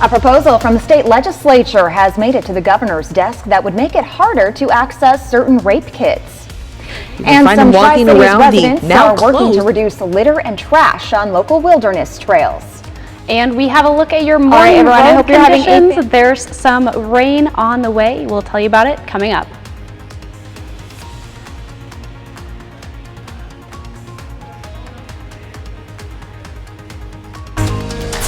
A proposal from the state legislature has made it to the governor's desk that would make it harder to access certain rape kits. And some Tri-Cities residents are working to reduce litter and trash on local wilderness trails. And we have a look at your morning road conditions. There's some rain on the way. We'll tell you about it coming up.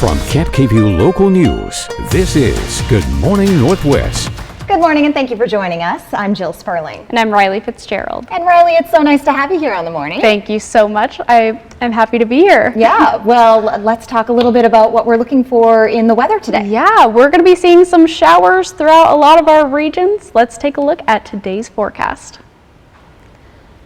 From Camp KVUE Local News, this is Good Morning Northwest. Good morning and thank you for joining us. I'm Jill Sperling. And I'm Riley Fitzgerald. And Riley, it's so nice to have you here on the morning. Thank you so much. I am happy to be here. Yeah, well, let's talk a little bit about what we're looking for in the weather today. Yeah, we're going to be seeing some showers throughout a lot of our regions. Let's take a look at today's forecast.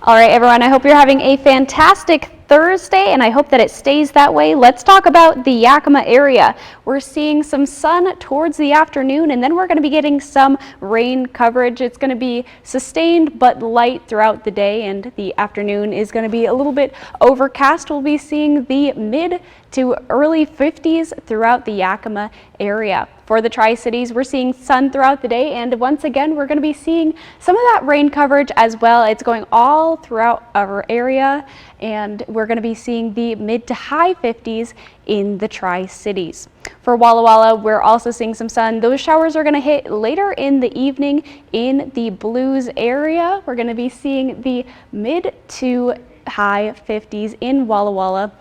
All right, everyone, I hope you're having a fantastic Thursday, and I hope that it stays that way. Let's talk about the Yakima area. We're seeing some sun towards the afternoon, and then we're going to be getting some rain coverage. It's going to be sustained but light throughout the day, and the afternoon is going to be a little bit overcast. We'll be seeing the mid to early 50s throughout the Yakima area. For the Tri-Cities, we're seeing sun throughout the day, and once again, we're going to be seeing some of that rain coverage as well. It's going all throughout our area, and we're going to be seeing the mid to high 50s in the Tri-Cities. For Walla Walla, we're also seeing some sun. Those showers are going to hit later in the evening in the Blues area. We're going to be seeing the mid to high 50s in Walla Walla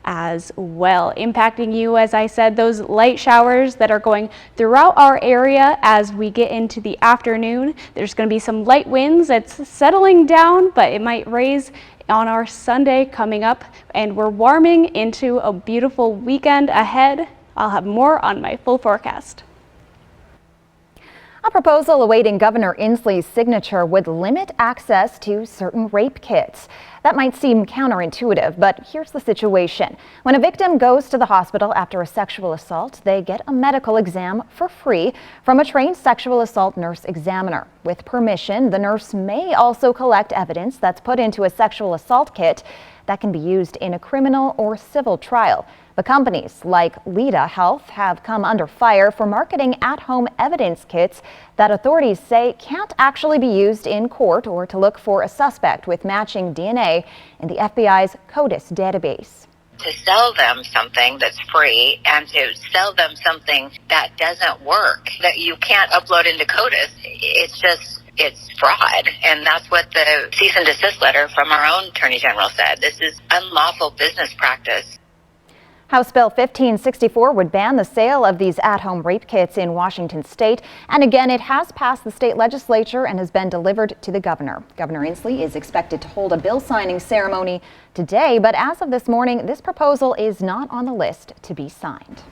as well, impacting you, as I said, those light showers that are going throughout our area as we get into the afternoon. There's going to be some light winds. It's settling down, but it might raise on our Sunday coming up, and we're warming into a beautiful weekend ahead. I'll have more on my full forecast. A proposal awaiting Governor Inslee's signature would limit access to certain rape kits. That might seem counterintuitive, but here's the situation. When a victim goes to the hospital after a sexual assault, they get a medical exam for free from a trained sexual assault nurse examiner. With permission, the nurse may also collect evidence that's put into a sexual assault kit that can be used in a criminal or civil trial. But companies like Leda Health have come under fire for marketing at-home evidence kits that authorities say can't actually be used in court or to look for a suspect with matching DNA in the FBI's CODIS database. To sell them something that's free and to sell them something that doesn't work, that you can't upload into CODIS, it's fraud. And that's what the cease and desist letter from our own Attorney General said. This is unlawful business practice. House Bill 1564 would ban the sale of these at-home rape kits in Washington state. And again, it has passed the state legislature and has been delivered to the governor. Governor Inslee is expected to hold a bill signing ceremony today, but as of this morning, this proposal is not on the list to be signed.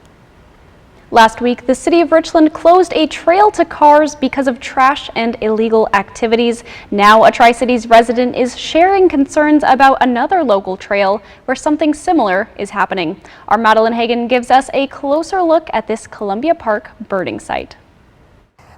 Last week, the city of Richland closed a trail to cars because of trash and illegal activities. Now, a Tri-Cities resident is sharing concerns about another local trail where something similar is happening. Our Madeline Hagan gives us a closer look at this Columbia Park birding site.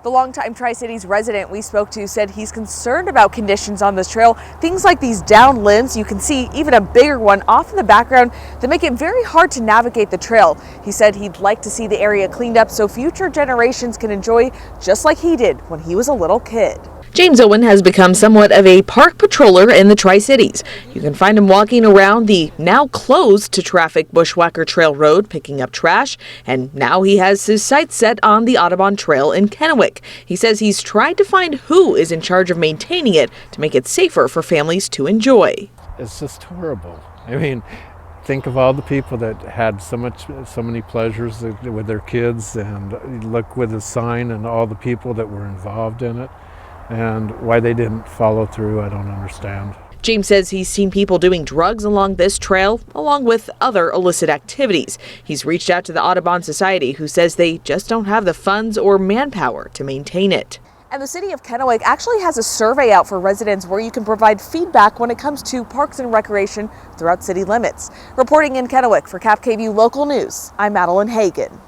The longtime Tri-Cities resident we spoke to said he's concerned about conditions on this trail. Things like these downed limbs, you can see even a bigger one off in the background, that make it very hard to navigate the trail. He said he'd like to see the area cleaned up so future generations can enjoy just like he did when he was a little kid. James Owen has become somewhat of a park patroller in the Tri-Cities. You can find him walking around the now closed to traffic Bushwhacker Trail Road picking up trash, and now he has his sights set on the Audubon Trail in Kennewick. He says he's tried to find who is in charge of maintaining it to make it safer for families to enjoy. It's just horrible. I mean, think of all the people that had so many pleasures with their kids, and look with the sign and all the people that were involved in it. And why they didn't follow through, I don't understand. James says he's seen people doing drugs along this trail, along with other illicit activities. He's reached out to the Audubon Society, who says they just don't have the funds or manpower to maintain it. And the city of Kennewick actually has a survey out for residents where you can provide feedback when it comes to parks and recreation throughout city limits. Reporting in Kennewick for Cap KVUE Local News, I'm Madeline Hagan.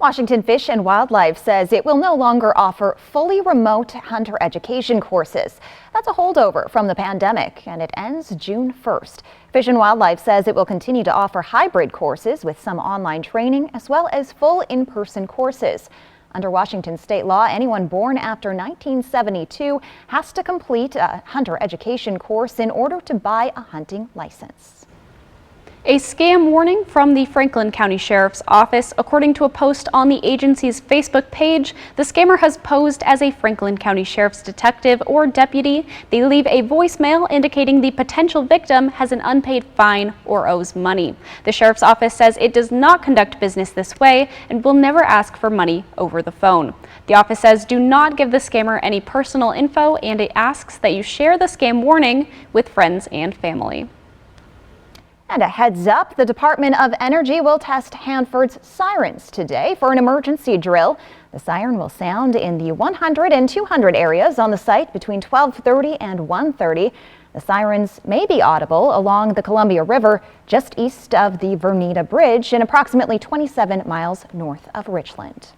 Washington Fish and Wildlife says it will no longer offer fully remote hunter education courses. That's a holdover from the pandemic, and it ends June 1st. Fish and Wildlife says it will continue to offer hybrid courses with some online training as well as full in-person courses. Under Washington state law, anyone born after 1972 has to complete a hunter education course in order to buy a hunting license. A scam warning from the Franklin County Sheriff's Office. According to a post on the agency's Facebook page, the scammer has posed as a Franklin County Sheriff's detective or deputy. They leave a voicemail indicating the potential victim has an unpaid fine or owes money. The Sheriff's Office says it does not conduct business this way and will never ask for money over the phone. The office says do not give the scammer any personal info, and it asks that you share the scam warning with friends and family. And a heads up, the Department of Energy will test Hanford's sirens today for an emergency drill. The siren will sound in the 100 and 200 areas on the site between 12:30 and 1:30. The sirens may be audible along the Columbia River just east of the Vernita Bridge and approximately 27 miles north of Richland.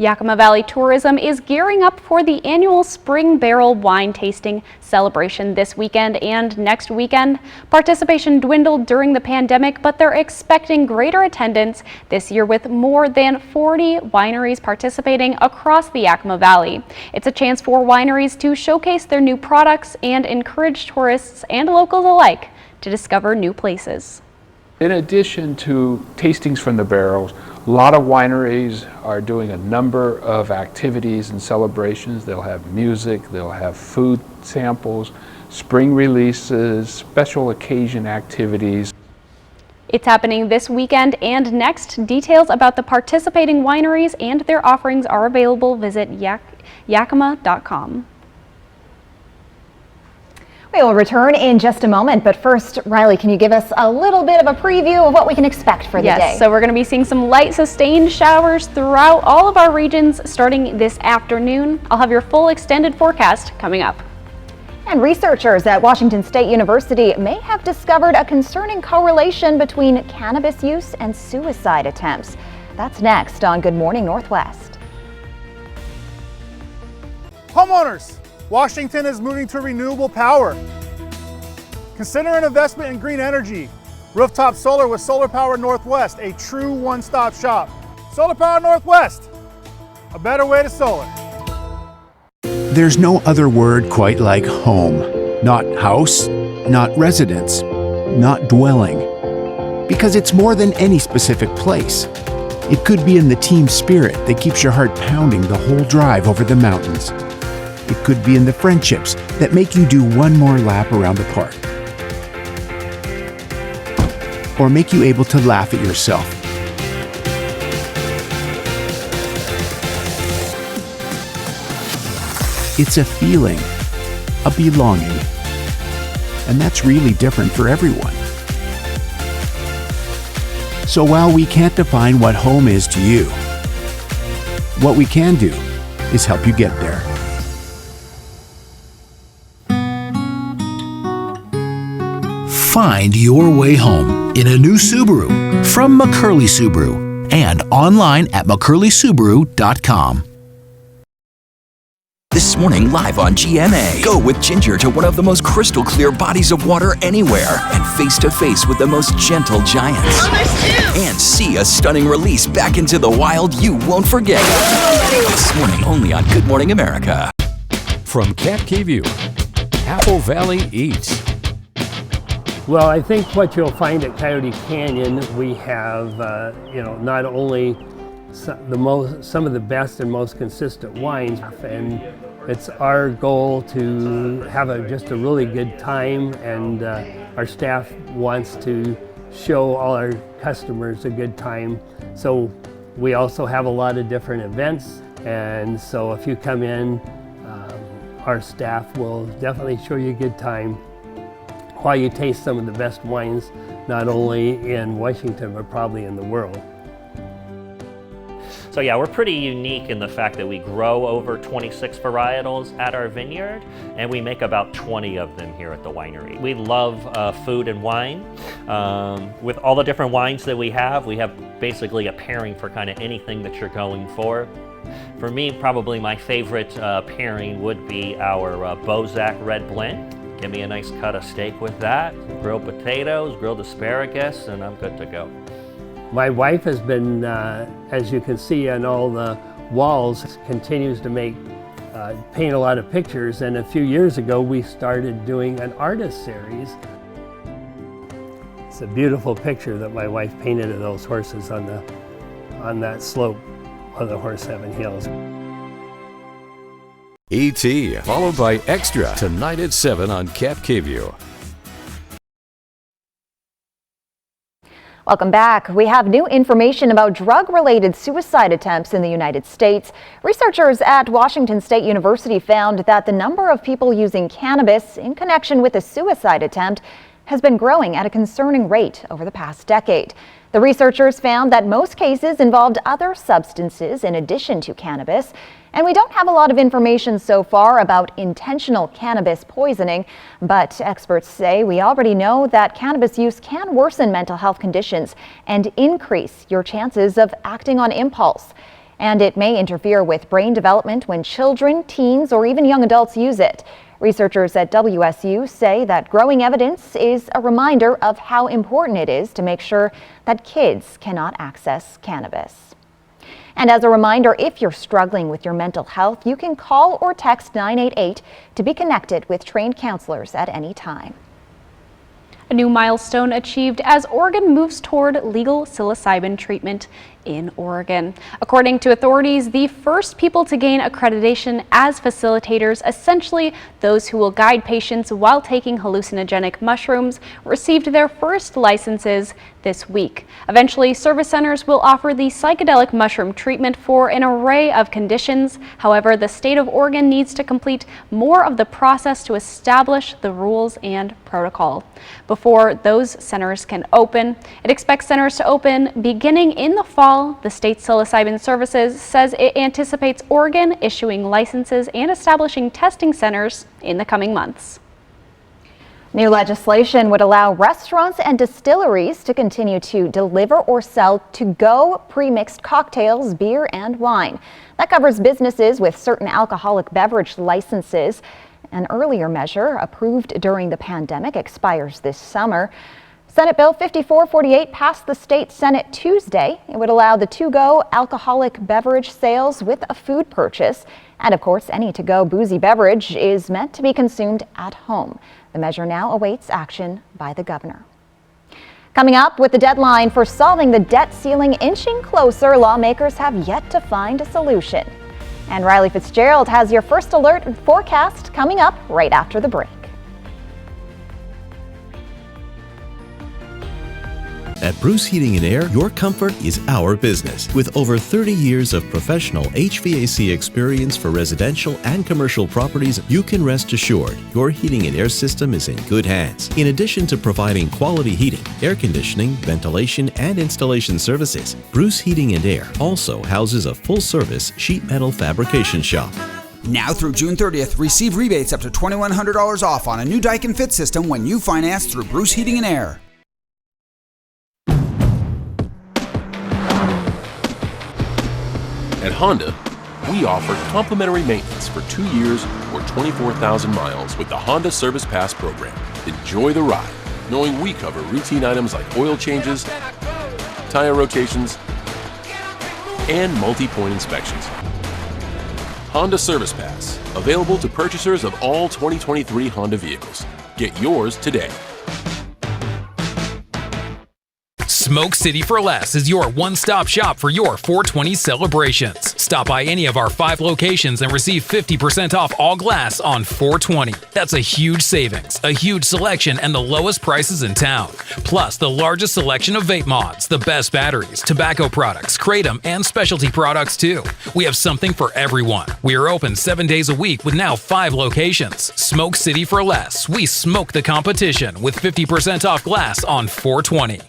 Yakima Valley Tourism is gearing up for the annual Spring Barrel Wine Tasting celebration this weekend and next weekend. Participation dwindled during the pandemic, but they're expecting greater attendance this year with more than 40 wineries participating across the Yakima Valley. It's a chance for wineries to showcase their new products and encourage tourists and locals alike to discover new places. In addition to tastings from the barrels, a lot of wineries are doing a number of activities and celebrations. They'll have music, they'll have food samples, spring releases, special occasion activities. It's happening this weekend and next. Details about the participating wineries and their offerings are available. Visit yakima.com. We will return in just a moment, but first, Riley, can you give us a little bit of a preview of what we can expect for the day? Yes, so we're going to be seeing some light sustained showers throughout all of our regions starting this afternoon. I'll have your full extended forecast coming up. And researchers at Washington State University may have discovered a concerning correlation between cannabis use and suicide attempts. That's next on Good Morning Northwest. Homeowners, Washington is moving to renewable power. Consider an investment in green energy. Rooftop solar with Solar Power Northwest, a true one-stop shop. Solar Power Northwest, a better way to solar. There's no other word quite like home. Not house, not residence, not dwelling. Because it's more than any specific place. It could be in the team spirit that keeps your heart pounding the whole drive over the mountains. It could be in the friendships that make you do one more lap around the park. Or make you able to laugh at yourself. It's a feeling, a belonging. And that's really different for everyone. So while we can't define what home is to you, what we can do is help you get there. Find your way home in a new Subaru from McCurley Subaru and online at McCurleySubaru.com. This morning, live on GMA. Go with Ginger to one of the most crystal clear bodies of water anywhere and face to face with the most gentle giants. Oh, there's two! And see a stunning release back into the wild you won't forget. This morning, only on Good Morning America. From Cat Cave View, Apple Valley Eats. Well, I think what you'll find at Coyote Canyon, we have, not only some of the best and most consistent wines, and it's our goal to have just a really good time, and our staff wants to show all our customers a good time. So we also have a lot of different events, and so if you come in, our staff will definitely show you a good time while you taste some of the best wines, not only in Washington, but probably in the world. So yeah, we're pretty unique in the fact that we grow over 26 varietals at our vineyard, and we make about 20 of them here at the winery. We love food and wine. With all the different wines that we have basically a pairing for kind of anything that you're going for. For me, probably my favorite pairing would be our Bozak Red Blend. Give me a nice cut of steak with that, grilled potatoes, grilled asparagus, and I'm good to go. My wife has been, as you can see on all the walls, continues to paint a lot of pictures, and a few years ago we started doing an artist series. It's a beautiful picture that my wife painted of those horses on that slope of the Horse Heaven Hills. E.T. followed by Extra tonight at 7 on KFKView. Welcome back. We have new information about drug-related suicide attempts in the United States. Researchers at Washington State University found that the number of people using cannabis in connection with a suicide attempt has been growing at a concerning rate over the past decade. The researchers found that most cases involved other substances in addition to cannabis, and we don't have a lot of information so far about intentional cannabis poisoning, but experts say we already know that cannabis use can worsen mental health conditions and increase your chances of acting on impulse. And it may interfere with brain development when children, teens, or even young adults use it. Researchers at WSU say that growing evidence is a reminder of how important it is to make sure that kids cannot access cannabis. And as a reminder, if you're struggling with your mental health, you can call or text 988 to be connected with trained counselors at any time. A new milestone achieved as Oregon moves toward legal psilocybin treatment in Oregon. According to authorities, the first people to gain accreditation as facilitators, essentially those who will guide patients while taking hallucinogenic mushrooms, received their first licenses this week. Eventually, service centers will offer the psychedelic mushroom treatment for an array of conditions. However, the state of Oregon needs to complete more of the process to establish the rules and protocol before those centers can open. It expects centers to open beginning in the fall. The state psilocybin services says it anticipates Oregon issuing licenses and establishing testing centers in the coming months. New legislation would allow restaurants and distilleries to continue to deliver or sell to-go pre-mixed cocktails, beer, and wine. That covers businesses with certain alcoholic beverage licenses. An earlier measure, approved during the pandemic, expires this summer. Senate Bill 5448 passed the state Senate Tuesday. It would allow the to-go alcoholic beverage sales with a food purchase. And of course, any to-go boozy beverage is meant to be consumed at home. The measure now awaits action by the governor. Coming up, with the deadline for solving the debt ceiling inching closer, lawmakers have yet to find a solution. And Riley Fitzgerald has your first alert and forecast coming up right after the break. At Bruce Heating and Air, your comfort is our business. With over 30 years of professional HVAC experience for residential and commercial properties, you can rest assured your heating and air system is in good hands. In addition to providing quality heating, air conditioning, ventilation, and installation services, Bruce Heating and Air also houses a full-service sheet metal fabrication shop. Now through June 30th, receive rebates up to $2,100 off on a new Daikin Fit system when you finance through Bruce Heating and Air. At Honda, we offer complimentary maintenance for 2 years or 24,000 miles with the Honda Service Pass program. Enjoy the ride, knowing we cover routine items like oil changes, tire rotations, and multi-point inspections. Honda Service Pass, available to purchasers of all 2023 Honda vehicles. Get yours today. Smoke City for Less is your one-stop shop for your 420 celebrations. Stop by any of our 5 locations and receive 50% off all glass on 420. That's a huge savings, a huge selection, and the lowest prices in town. Plus, the largest selection of vape mods, the best batteries, tobacco products, Kratom, and specialty products too. We have something for everyone. We are open 7 days a week with now 5 locations. Smoke City for Less. We smoke the competition with 50% off glass on 420.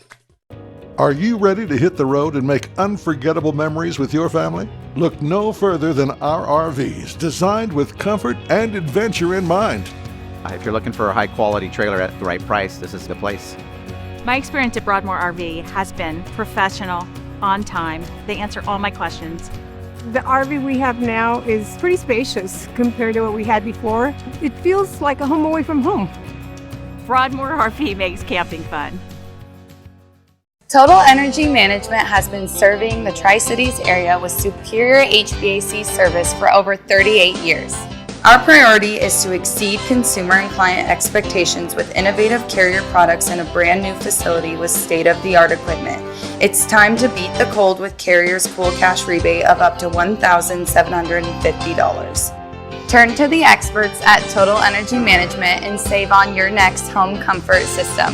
Are you ready to hit the road and make unforgettable memories with your family? Look no further than our RVs, designed with comfort and adventure in mind. If you're looking for a high-quality trailer at the right price, this is the place. My experience at Broadmoor RV has been professional, on time. They answer all my questions. The RV we have now is pretty spacious compared to what we had before. It feels like a home away from home. Broadmoor RV makes camping fun. Total Energy Management has been serving the Tri-Cities area with superior HVAC service for over 38 years. Our priority is to exceed consumer and client expectations with innovative Carrier products in a brand new facility with state-of-the-art equipment. It's time to beat the cold with Carrier's Cool Cash rebate of up to $1,750. Turn to the experts at Total Energy Management and save on your next home comfort system.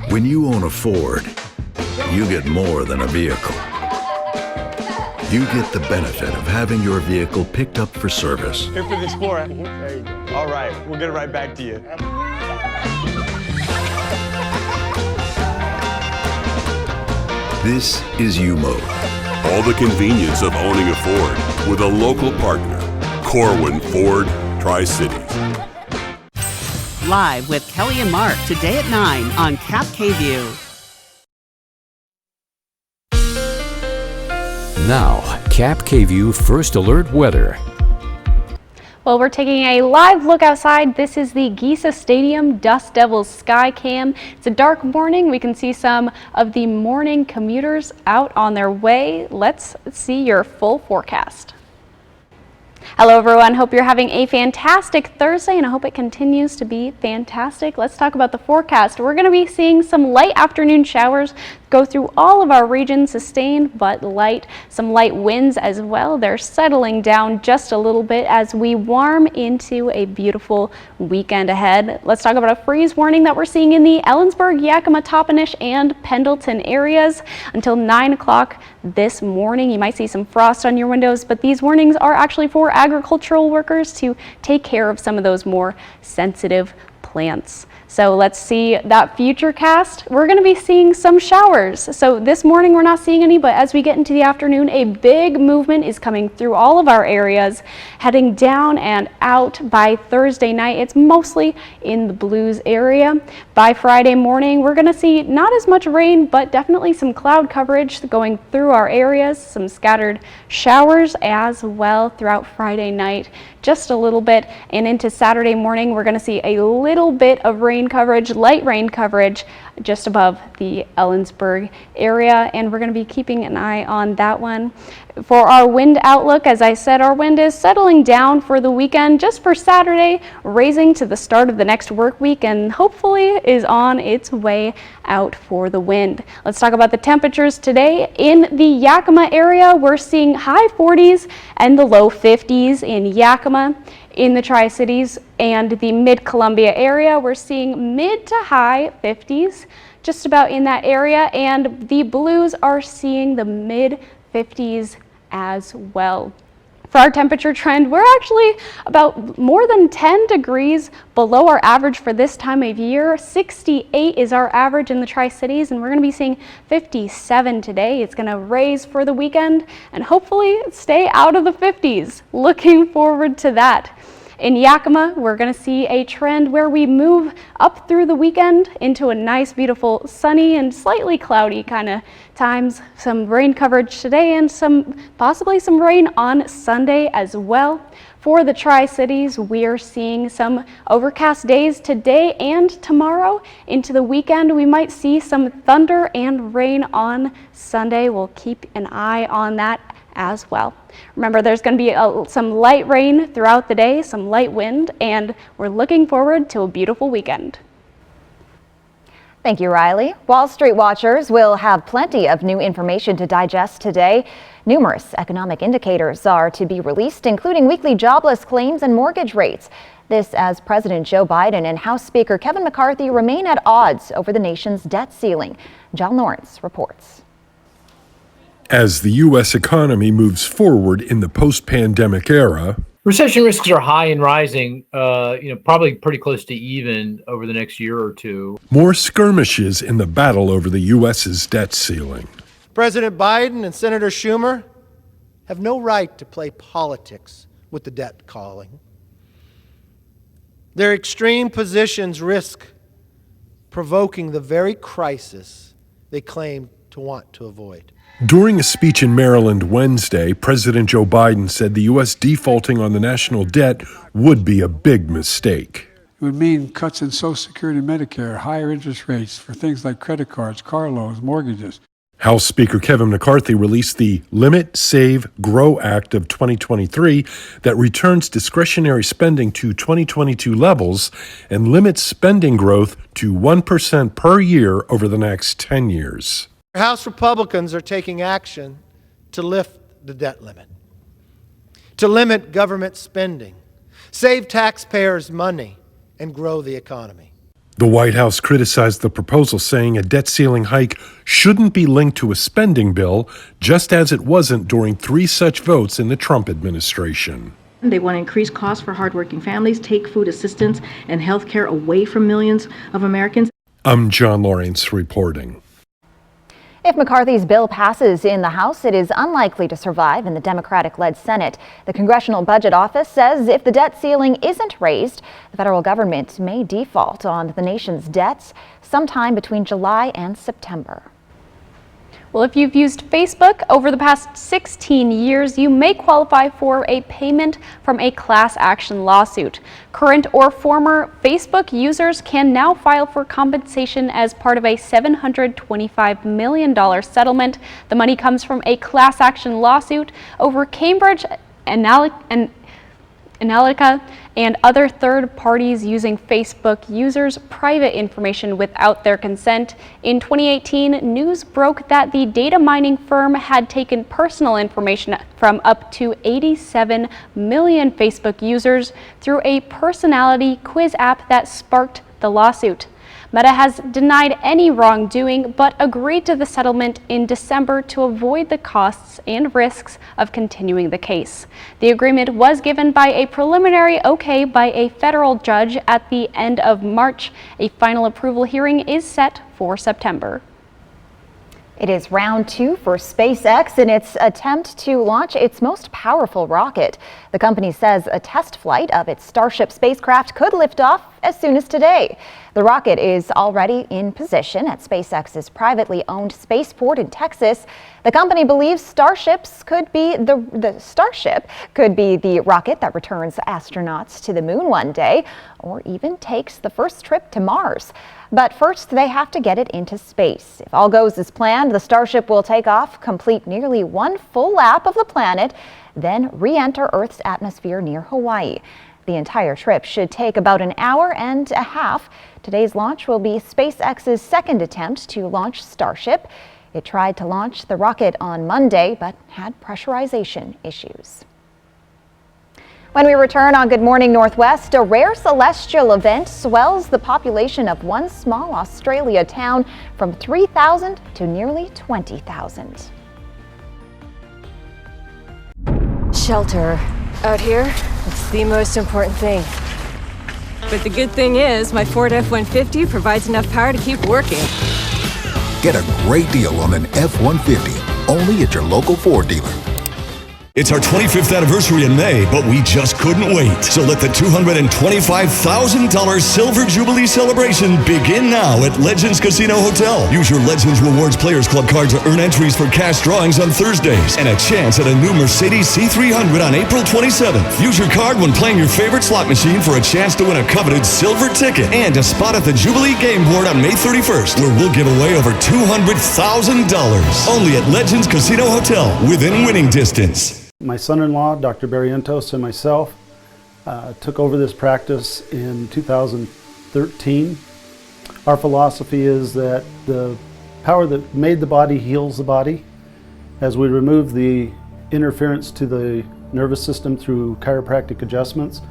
When you own a Ford, you get more than a vehicle. You get the benefit of having your vehicle picked up for service. Here for the Explorer. There you go. All right, we'll get it right back to you. This is U-Mode. All the convenience of owning a Ford with a local partner. Corwin Ford Tri-Cities. Live with Kelly and Mark today at 9 on Cap KView. Now, Cap KView First Alert weather. Well, we're taking a live look outside. This is the Giza Stadium Dust Devils Sky Cam. It's a dark morning. We can see some of the morning commuters out on their way. Let's see your full forecast. Hello everyone, hope you're having a fantastic Thursday and I hope it continues to be fantastic. Let's talk about the forecast. We're going to be seeing some light afternoon showers go through all of our regions, sustained but light. Some light winds as well. They're settling down just a little bit as we warm into a beautiful weekend ahead. Let's talk about a freeze warning that we're seeing in the Ellensburg, Yakima, Toppenish, and Pendleton areas until 9 o'clock this morning. You might see some frost on your windows, but these warnings are actually for agricultural workers to take care of some of those more sensitive plants. So let's see that future cast. We're going to be seeing some showers. So this morning we're not seeing any, but as we get into the afternoon, a big movement is coming through all of our areas, heading down and out by Thursday night. It's mostly in the Blues area. By Friday morning, we're going to see not as much rain, but definitely some cloud coverage going through our areas, some scattered showers as well throughout Friday night, just a little bit. And into Saturday morning, we're going to see a little bit of rain coverage, light rain coverage just above the Ellensburg area, and we're going to be keeping an eye on that one. For our wind outlook, as I said, our wind is settling down for the weekend just for Saturday, raising to the start of the next work week, and hopefully is on its way out for the wind. Let's talk about the temperatures today. In the Yakima area, we're seeing high 40s and the low 50s in Yakima. In the Tri-Cities and the Mid-Columbia area, we're seeing mid to high 50s, just about in that area, and the Blues are seeing the mid-50s as well. For our temperature trend, we're actually about more than 10 degrees below our average for this time of year. 68 is our average in the Tri-Cities, and we're going to be seeing 57 today. It's going to raise for the weekend and hopefully stay out of the 50s. Looking forward to that. In Yakima, we're going to see a trend where we move up through the weekend into a nice, beautiful, sunny and slightly cloudy kind of times. Some rain coverage today and possibly some rain on Sunday as well. For the Tri-Cities, we're seeing some overcast days today and tomorrow. Into the weekend, we might see some thunder and rain on Sunday. We'll keep an eye on that as well. Remember, there's going to be some light rain throughout the day, some light wind, and we're looking forward to a beautiful weekend. Thank you, Riley. Wall Street watchers will have plenty of new information to digest today. Numerous economic indicators are to be released, including weekly jobless claims and mortgage rates. This as President Joe Biden and House Speaker Kevin McCarthy remain at odds over the nation's debt ceiling. John Lawrence reports. As the U.S. economy moves forward in the post-pandemic era, Recession risks are high and rising, probably pretty close to even over the next year or two. More skirmishes in the battle over the U.S.'s debt ceiling. President Biden and Senator Schumer have no right to play politics with the debt ceiling. Their extreme positions risk provoking the very crisis they claim to want to avoid. During a speech in Maryland Wednesday, President Joe Biden said the U.S. defaulting on the national debt would be a big mistake. It would mean cuts in Social Security and Medicare, higher interest rates for things like credit cards, car loans, mortgages. House Speaker Kevin McCarthy released the Limit, Save, Grow Act of 2023 that returns discretionary spending to 2022 levels and limits spending growth to 1% per year over the next 10 years. House Republicans are taking action to lift the debt limit, to limit government spending, save taxpayers money, and grow the economy. The White House criticized the proposal, saying a debt ceiling hike shouldn't be linked to a spending bill, just as it wasn't during 3 such votes in the Trump administration. They want to increase costs for hardworking families, take food assistance and health care away from millions of Americans. I'm John Lawrence reporting. If McCarthy's bill passes in the House, it is unlikely to survive in the Democratic-led Senate. The Congressional Budget Office says if the debt ceiling isn't raised, the federal government may default on the nation's debts sometime between July and September. Well, if you've used Facebook over the past 16 years, you may qualify for a payment from a class action lawsuit. Current or former Facebook users can now file for compensation as part of a $725 million settlement. The money comes from a class action lawsuit over Cambridge Analytica and other third parties using Facebook users' private information without their consent. In 2018, news broke that the data mining firm had taken personal information from up to 87 million Facebook users through a personality quiz app that sparked the lawsuit. Meta has denied any wrongdoing, but agreed to the settlement in December to avoid the costs and risks of continuing the case. The agreement was given by a preliminary okay by a federal judge at the end of March. A final approval hearing is set for September. It is round 2 for SpaceX in its attempt to launch its most powerful rocket. The company says a test flight of its Starship spacecraft could lift off as soon as today. The rocket is already in position at SpaceX's privately owned spaceport in Texas. The company believes Starship could be the rocket that returns astronauts to the moon one day, or even takes the first trip to Mars. But first, they have to get it into space. If all goes as planned, the Starship will take off, complete nearly 1 full lap of the planet, then re-enter Earth's atmosphere near Hawaii. The entire trip should take about an hour and a half. Today's launch will be SpaceX's second attempt to launch Starship. It tried to launch the rocket on Monday, but had pressurization issues. When we return on Good Morning Northwest, a rare celestial event swells the population of one small Australia town from 3,000 to nearly 20,000. Shelter. Out here, it's the most important thing. But the good thing is, my Ford F-150 provides enough power to keep working. Get a great deal on an F-150, only at your local Ford dealer. It's our 25th anniversary in May, but we just couldn't wait. So let the $225,000 Silver Jubilee celebration begin now at Legends Casino Hotel. Use your Legends Rewards Players Club card to earn entries for cash drawings on Thursdays and a chance at a new Mercedes C300 on April 27th. Use your card when playing your favorite slot machine for a chance to win a coveted silver ticket and a spot at the Jubilee Game Board on May 31st, where we'll give away over $200,000. Only at Legends Casino Hotel, within winning distance. My son-in-law, Dr. Barrientos, and myself took over this practice in 2013. Our philosophy is that the power that made the body heals the body. As we remove the interference to the nervous system through chiropractic adjustments,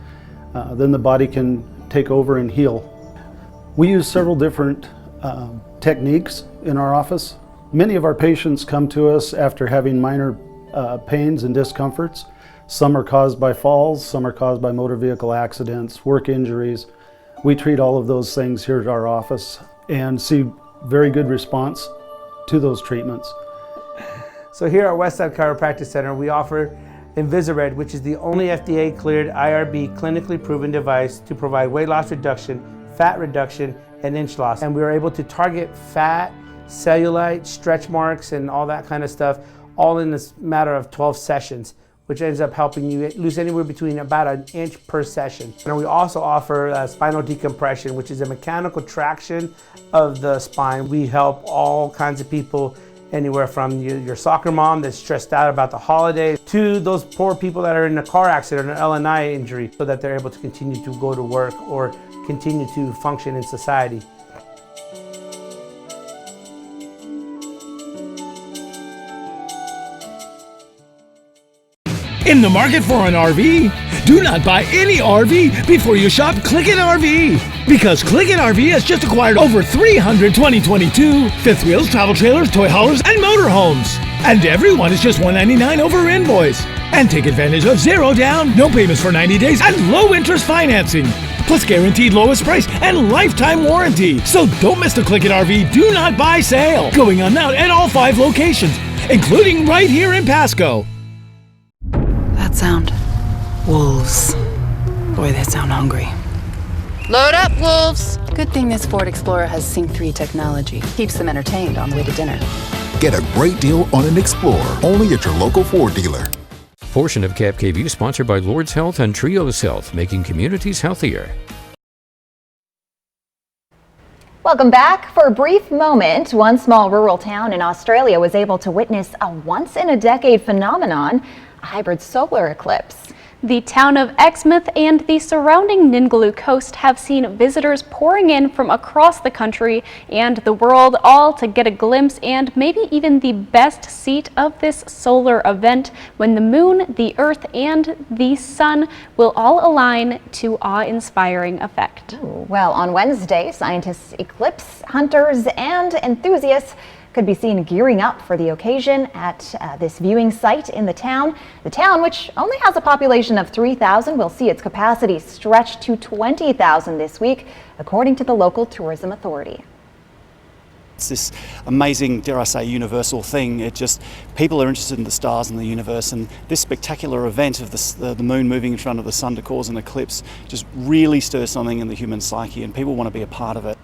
then the body can take over and heal. We use several different techniques in our office. Many of our patients come to us after having minor pains and discomforts. Some are caused by falls, some are caused by motor vehicle accidents, work injuries. We treat all of those things here at our office and see very good response to those treatments. So here at Westside Chiropractic Center, we offer Invisired, which is the only FDA-cleared IRB clinically proven device to provide weight loss reduction, fat reduction, and inch loss. And we are able to target fat, cellulite, stretch marks, and all that kind of stuff, all in this matter of 12 sessions, which ends up helping you lose anywhere between about an inch per session. And we also offer spinal decompression, which is a mechanical traction of the spine. We help all kinds of people, anywhere from your soccer mom that's stressed out about the holidays to those poor people that are in a car accident or an LNI injury, so that they're able to continue to go to work or continue to function in society. In the market for an RV? Do not buy any RV before you shop Clickin' RV. Because Clickin' RV has just acquired over 300 2022 fifth wheels, travel trailers, toy haulers, and motorhomes. And everyone is just $199 over invoice. And take advantage of 0 down, no payments for 90 days, and low interest financing. Plus guaranteed lowest price and lifetime warranty. So don't miss the Clickin' RV Do Not Buy sale. Going on now at all 5 locations, including right here in Pasco. That sound. Wolves. Boy, they sound hungry. Load up, wolves! Good thing this Ford Explorer has Sync 3 technology. Keeps them entertained on the way to dinner. Get a great deal on an Explorer, only at your local Ford dealer. Portion of Cap KVU sponsored by Lord's Health and Trios Health, making communities healthier. Welcome back. For a brief moment, one small rural town in Australia was able to witness a once-in-a-decade phenomenon, a hybrid solar eclipse. The town of Exmouth and the surrounding Ningaloo coast have seen visitors pouring in from across the country and the world, all to get a glimpse and maybe even the best seat of this solar event, when the moon, the earth, and the sun will all align to awe-inspiring effect. Ooh, well, on Wednesday, scientists, eclipse hunters, and enthusiasts could be seen gearing up for the occasion at this viewing site in the town. The town, which only has a population of 3,000, will see its capacity stretched to 20,000 this week, according to the local tourism authority. It's this amazing, dare I say, universal thing. It just, people are interested in the stars and the universe, and this spectacular event of the moon moving in front of the sun to cause an eclipse just really stirs something in the human psyche, and people want to be a part of it.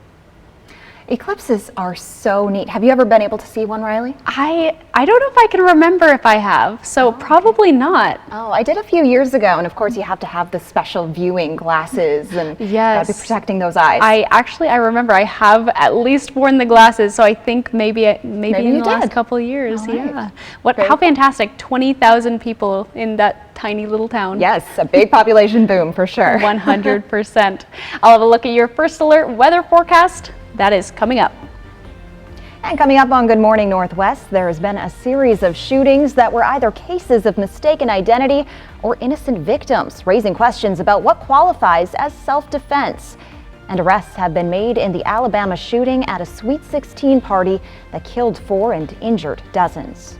Eclipses are so neat. Have you ever been able to see one, Riley? I don't know if I can remember if I have, so probably not. Oh, I did a few years ago, and of course you have to have the special viewing glasses, and yes, gotta be protecting those eyes. I remember I have at least worn the glasses, so I think maybe in the last couple of years. Right. Yeah. How fantastic! 20,000 people in that tiny little town. Yes, a big population boom for sure. 100%. I'll have a look at your first alert weather forecast. That is coming up. And coming up on Good Morning Northwest, there has been a series of shootings that were either cases of mistaken identity or innocent victims, raising questions about what qualifies as self-defense. And arrests have been made in the Alabama shooting at a Sweet 16 party that killed 4 and injured dozens.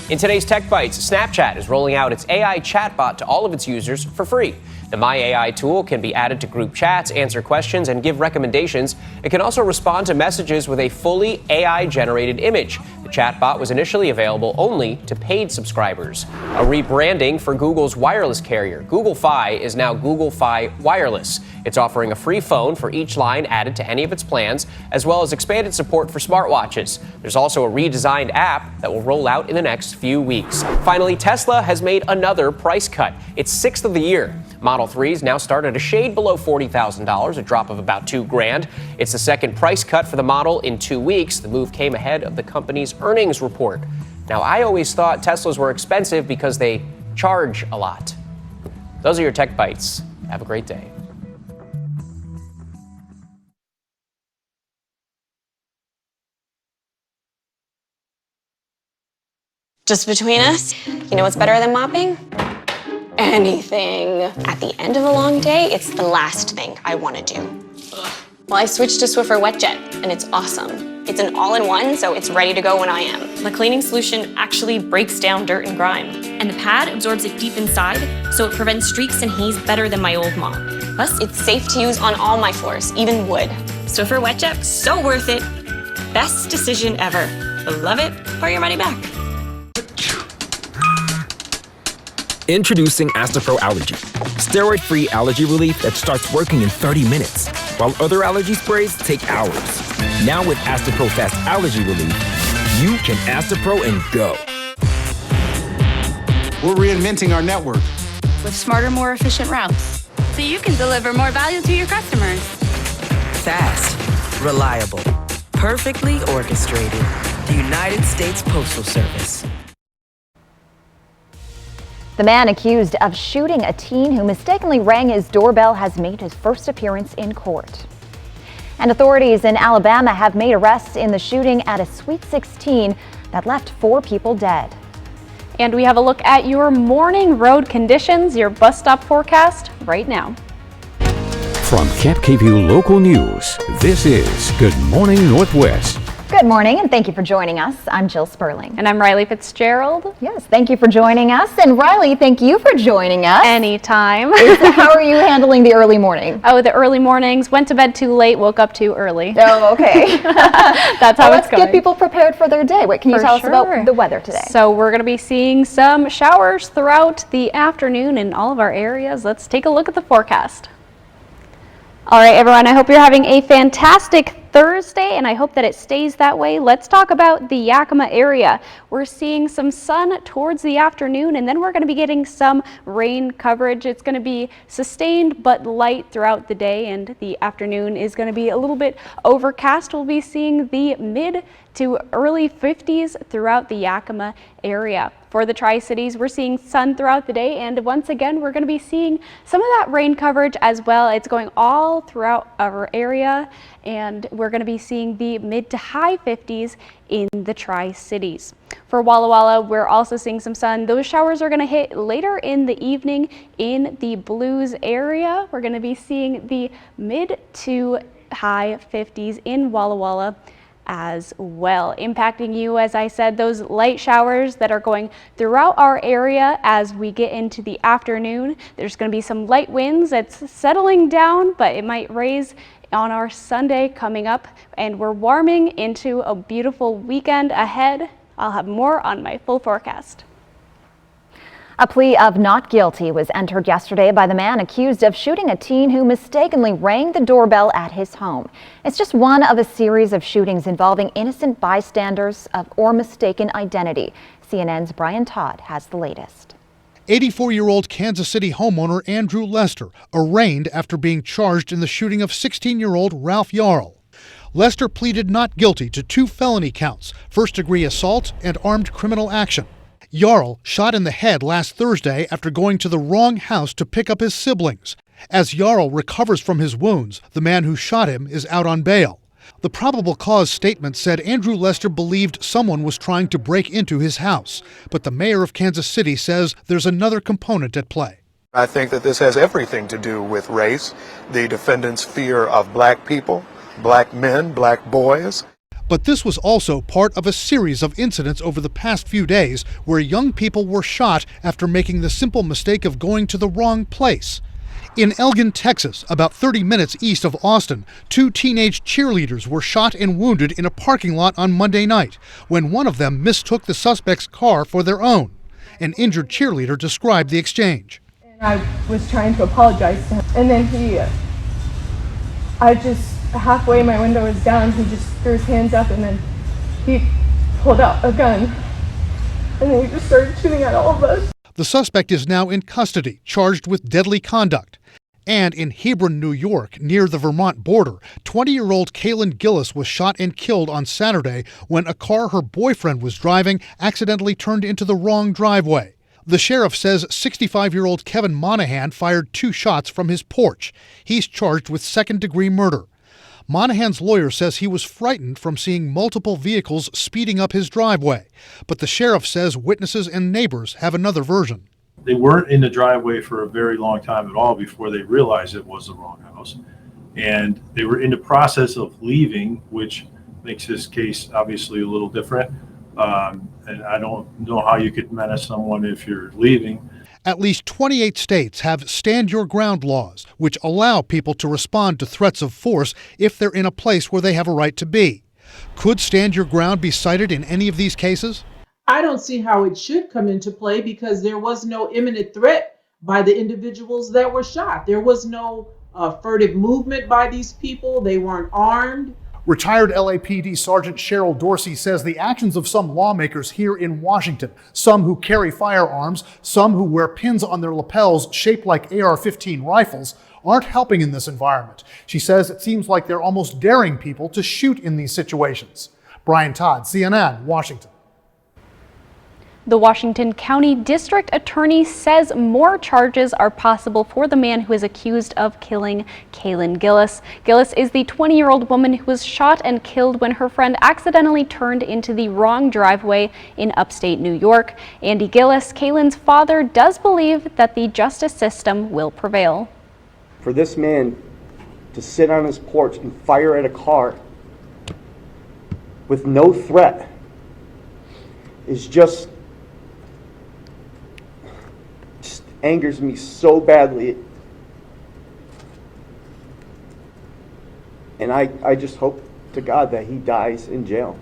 In today's Tech Bites, Snapchat is rolling out its AI chatbot to all of its users for free. The My AI tool can be added to group chats, answer questions, and give recommendations. It can also respond to messages with a fully AI-generated image. The chatbot was initially available only to paid subscribers. A rebranding for Google's wireless carrier, Google Fi, is now Google Fi Wireless. It's offering a free phone for each line added to any of its plans, as well as expanded support for smartwatches. There's also a redesigned app that will roll out in the next few weeks. Finally, Tesla has made another price cut. It's 6th of the year. Model 3s now start at a shade below $40,000, a drop of about $2,000. It's the second price cut for the model in 2 weeks. The move came ahead of the company's earnings report. Now, I always thought Teslas were expensive because they charge a lot. Those are your Tech Bites. Have a great day. Just between us, you know what's better than mopping? Anything. At the end of a long day, it's the last thing I want to do. Well, I switched to Swiffer WetJet, and it's awesome. It's an all-in-one, so it's ready to go when I am. The cleaning solution actually breaks down dirt and grime. And the pad absorbs it deep inside, so it prevents streaks and haze better than my old mop. Plus, it's safe to use on all my floors, even wood. So for WetJet, so worth it. Best decision ever. Love it, or your money back. Introducing Astapro Allergy, steroid-free allergy relief that starts working in 30 minutes, while other allergy sprays take hours. Now with Astapro Fast Allergy Relief, you can Astapro and go. We're reinventing our network with smarter, more efficient routes, so you can deliver more value to your customers. Fast, reliable, perfectly orchestrated. The United States Postal Service. The man accused of shooting a teen who mistakenly rang his doorbell has made his first appearance in court. And authorities in Alabama have made arrests in the shooting at a Sweet 16 that left 4 people dead. And we have a look at your morning road conditions, your bus stop forecast right now. From Camp KVUE Local News, this is Good Morning Northwest. Good morning, and thank you for joining us. I'm Jill Sperling. And I'm Riley Fitzgerald. Yes, thank you for joining us. And Riley, thank you for joining us. Anytime. How are you handling the early morning? Oh, the early mornings. Went to bed too late, woke up too early. Oh, okay. That's how it's going. Let's get people prepared for their day. What can you tell us about the weather today? So we're going to be seeing some showers throughout the afternoon in all of our areas. Let's take a look at the forecast. All right, everyone, I hope you're having a fantastic Thursday, and I hope that it stays that way. Let's talk about the Yakima area. We're seeing some sun towards the afternoon, and then we're going to be getting some rain coverage. It's going to be sustained but light throughout the day, and the afternoon is going to be a little bit overcast. We'll be seeing the mid to early 50s throughout the Yakima area. For the Tri-Cities, we're seeing sun throughout the day, and once again, we're going to be seeing some of that rain coverage as well. It's going all throughout our area, and we're going to be seeing the mid to high 50s in the Tri-Cities. For Walla Walla, we're also seeing some sun. Those showers are going to hit later in the evening in the Blues area. We're going to be seeing the mid to high 50s in Walla Walla as well, impacting you, as I said, those light showers that are going throughout our area as we get into the afternoon. There's going to be some light winds. It's settling down, but it might raise on our Sunday coming up, and we're warming into a beautiful weekend ahead. I'll have more on my full forecast. A plea of not guilty was entered yesterday by the man accused of shooting a teen who mistakenly rang the doorbell at his home. It's just one of a series of shootings involving innocent bystanders or mistaken identity. CNN's Brian Todd has the latest. 84-year-old Kansas City homeowner Andrew Lester arraigned after being charged in the shooting of 16-year-old Ralph Yarl. Lester pleaded not guilty to 2 felony counts, first-degree assault and armed criminal action. Yarl shot in the head last Thursday after going to the wrong house to pick up his siblings. As Yarl recovers from his wounds, the man who shot him is out on bail. The probable cause statement said Andrew Lester believed someone was trying to break into his house, but the mayor of Kansas City says there's another component at play. I think that this has everything to do with race, the defendant's fear of black people, black men, black boys. But this was also part of a series of incidents over the past few days where young people were shot after making the simple mistake of going to the wrong place. In Elgin, Texas, about 30 minutes east of Austin, 2 teenage cheerleaders were shot and wounded in a parking lot on Monday night when one of them mistook the suspect's car for their own. An injured cheerleader described the exchange. And I was trying to apologize to him, and then halfway my window was down, he just threw his hands up, and then he pulled out a gun, and then he just started shooting at all of us. The suspect is now in custody, charged with deadly conduct. And in Hebron, New York, near the Vermont border, 20-year-old Kaylin Gillis was shot and killed on Saturday when a car her boyfriend was driving accidentally turned into the wrong driveway. The sheriff says 65-year-old Kevin Monahan fired 2 shots from his porch. He's charged with second-degree murder. Monahan's lawyer says he was frightened from seeing multiple vehicles speeding up his driveway, but the sheriff says witnesses and neighbors have another version. They weren't in the driveway for a very long time at all before they realized it was the wrong house. And they were in the process of leaving, which makes this case obviously a little different. And I don't know how you could menace someone if you're leaving. At least 28 states have stand your ground laws, which allow people to respond to threats of force if they're in a place where they have a right to be. Could stand your ground be cited in any of these cases? I don't see how it should come into play because there was no imminent threat by the individuals that were shot. There was no furtive movement by these people. They weren't armed. Retired LAPD Sergeant Cheryl Dorsey says the actions of some lawmakers here in Washington, some who carry firearms, some who wear pins on their lapels shaped like AR-15 rifles, aren't helping in this environment. She says it seems like they're almost daring people to shoot in these situations. Brian Todd, CNN, Washington. The Washington County District Attorney says more charges are possible for the man who is accused of killing Kaylin Gillis. Gillis is the 20-year-old woman who was shot and killed when her friend accidentally turned into the wrong driveway in upstate New York. Andy Gillis, Kaylin's father, does believe that the justice system will prevail. For this man to sit on his porch and fire at a car with no threat is just angers me so badly. And I just hope to God that he dies in jail.